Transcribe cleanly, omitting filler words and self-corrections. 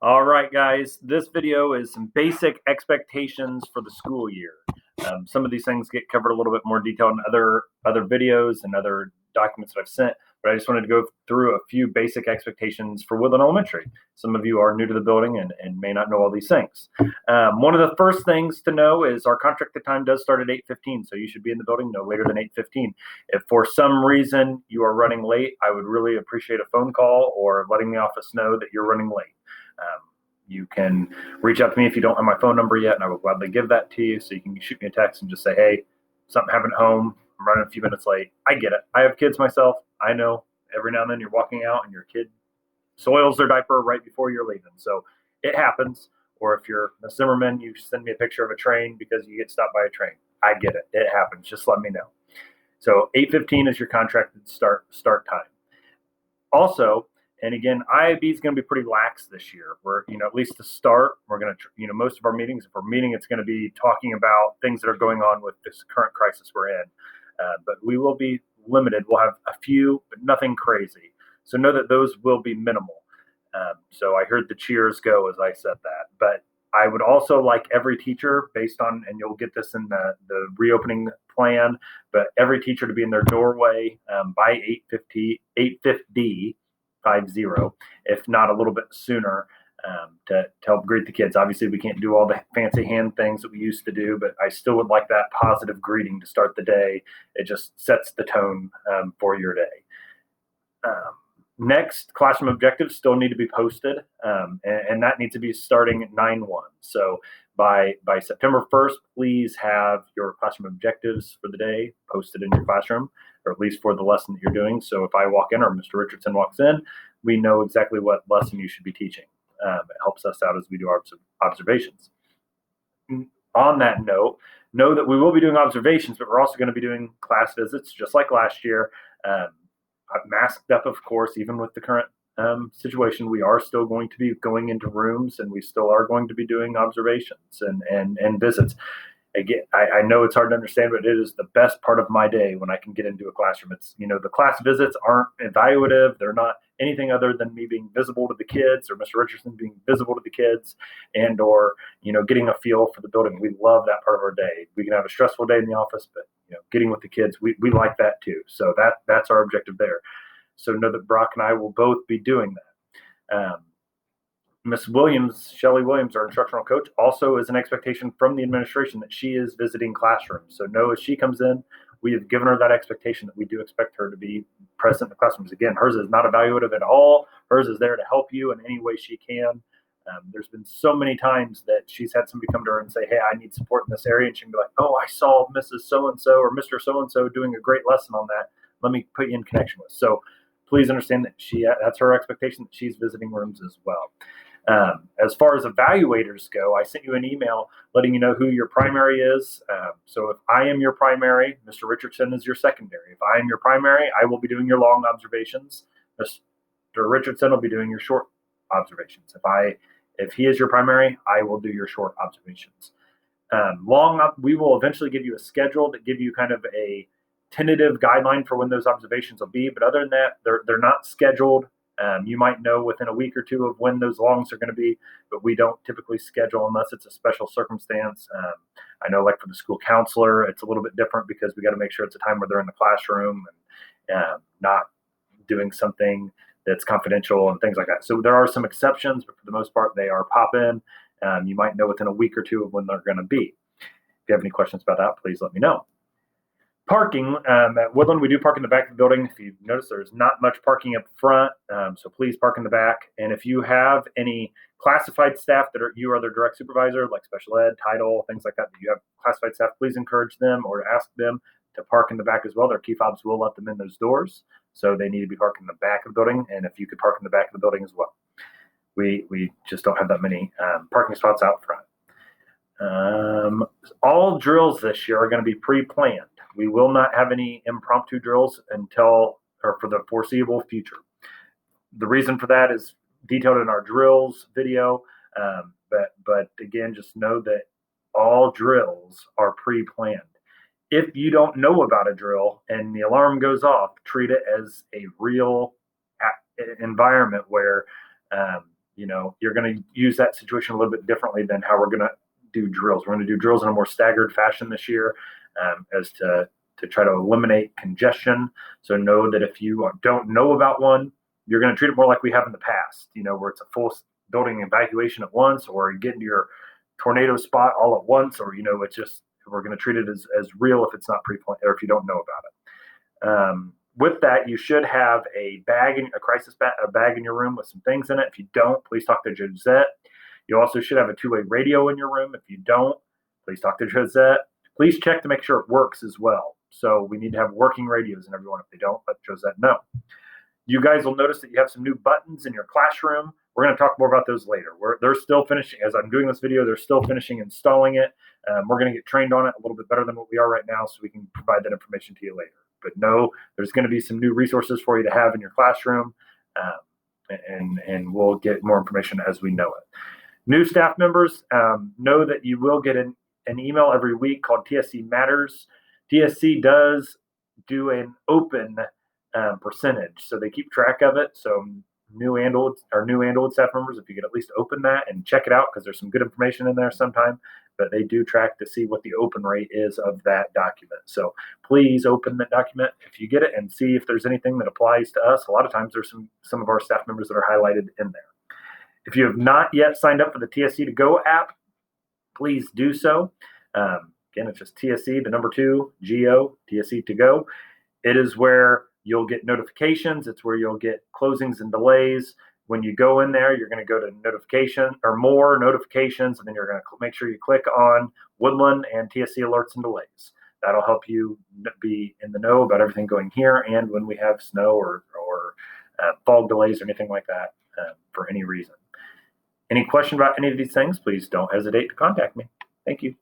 All right, guys, this video is some basic expectations for the school year. Some of these things get covered a little bit more detail in other videos and other documents that I've sent, but I just wanted to go through a few basic expectations for Woodland Elementary. Some of you are new to the building and may not know all these things. One of the first things to know is our contracted time does start at 8:15, so you should be in the building no later than 8:15. If for some reason you are running late, I would really appreciate a phone call or letting the office know that you're running late. You can reach out to me if you don't have my phone number yet, and I will gladly give that to you. So you can shoot me a text and just say, hey, something happened at home. I'm running a few minutes late. I get it. I have kids myself. I know every now and then you're walking out and your kid soils their diaper right before you're leaving. So it happens. Or if you're a Zimmerman, you send me a picture of a train because you get stopped by a train. I get it. It happens. Just let me know. So 8:15 is your contracted start time. Also, and again, IIB is going to be pretty lax this year. We're, at least to start, we're going to, most of our meetings, if we're meeting, it's going to be talking about things that are going on with this current crisis we're in. But we will be limited. We'll have a few, but nothing crazy. So know that those will be minimal. So I heard the cheers go as I said that. But I would also like every teacher based on, and you'll get this in the reopening plan, but every teacher to be in their doorway by 8:50, if not a little bit sooner, to help greet the kids. Obviously, we can't do all the fancy hand things that we used to do, but I still would like that positive greeting to start the day. It just sets the tone for your day. Next, classroom objectives still need to be posted, and that needs to be starting at 9/1. So by September 1st, please have your classroom objectives for the day posted in your classroom, or at least for the lesson that you're doing. So if I walk in or Mr. Richardson walks in, we know exactly what lesson you should be teaching. It helps us out as we do our observations. On that note, know that we will be doing observations, but we're also going to be doing class visits just like last year. Masked up, of course, even with the current situation, we are still going to be going into rooms, and we still are going to be doing observations and visits. Again, I know it's hard to understand, but it is the best part of my day when I can get into a classroom. It's, the class visits aren't evaluative. They're not anything other than me being visible to the kids, or Mr. Richardson being visible to the kids, and or, getting a feel for the building. We love that part of our day. We can have a stressful day in the office, but getting with the kids, we like that too. So that's our objective there. So know that Brock and I will both be doing that. Miss Williams, Shelley Williams, our instructional coach, also is an expectation from the administration that she is visiting classrooms. So know as she comes in, we have given her that expectation that we do expect her to be present in the classrooms. Again, hers is not evaluative at all. Hers is there to help you in any way she can. There's been so many times that she's had somebody come to her and say, hey, I need support in this area. And she can be like, oh, I saw Mrs. So-and-so or Mr. So-and-so doing a great lesson on that. Let me put you in connection with. So please understand that that's her expectation, that she's visiting rooms as well. As far as evaluators go, I sent you an email letting you know who your primary is. So if I am your primary, Mr. Richardson is your secondary. If I am your primary, I will be doing your long observations. Mr. Richardson will be doing your short observations. If he is your primary, I will do your short observations. We will eventually give you a schedule to give you kind of a tentative guideline for when those observations will be. But other than that, they're not scheduled. You might know within a week or two of when those longs are going to be, but we don't typically schedule unless it's a special circumstance. I know, like for the school counselor, it's a little bit different because we got to make sure it's a time where they're in the classroom and not doing something that's confidential and things like that. So there are some exceptions, but for the most part, they are pop-in. You might know within a week or two of when they're going to be. If you have any questions about that, please let me know. Parking, at Woodland, we do park in the back of the building. If you notice, there's not much parking up front, so please park in the back. And if you have any classified staff you are their direct supervisor, like special ed, title, things like that you have classified staff, please encourage them or ask them to park in the back as well. Their key fobs will let them in those doors, so they need to be parked in the back of the building. And if you could park in the back of the building as well. We just don't have that many parking spots out front. All drills this year are going to be pre-planned. We will not have any impromptu drills for the foreseeable future. The reason for that is detailed in our drills video. But again, just know that all drills are pre-planned. If you don't know about a drill and the alarm goes off, treat it as a real environment where you're going to use that situation a little bit differently than how we're going to do drills. We're going to do drills in a more staggered fashion this year, as to try to eliminate congestion. So know that if you don't know about one, you're going to treat it more like we have in the past, where it's a full building evacuation at once, or you get into your tornado spot all at once, or, it's just, we're going to treat it as real if it's not pre-planned or if you don't know about it. With that, you should have a crisis bag, a bag in your room with some things in it. If you don't, please talk to Josette. You also should have a two-way radio in your room. If you don't, please talk to Josette. Please check to make sure it works as well. So we need to have working radios in everyone. If they don't, let Josette know. You guys will notice that you have some new buttons in your classroom. We're going to talk more about those later. They're still finishing, as I'm doing this video, they're still finishing installing it. We're going to get trained on it a little bit better than what we are right now, so we can provide that information to you later. But no, there's going to be some new resources for you to have in your classroom, and we'll get more information as we know it. New staff members, know that you will get an email every week called TSC Matters. TSC does do an open percentage, so they keep track of it. So new and old staff members, if you could at least open that and check it out, because there's some good information in there sometime, but they do track to see what the open rate is of that document. So please open that document if you get it and see if there's anything that applies to us. A lot of times there's some of our staff members that are highlighted in there. If you have not yet signed up for the TSC to Go app, please do so. Again, it's just TSC, the number 2, GO, TSC to Go. It is where you'll get notifications. It's where you'll get closings and delays. When you go in there, you're going to go to notification or more notifications, and then you're going to make sure you click on Woodland and TSC alerts and delays. That'll help you be in the know about everything going here and when we have snow or fog delays or anything like that for any reason. Any question about any of these things, please don't hesitate to contact me. Thank you.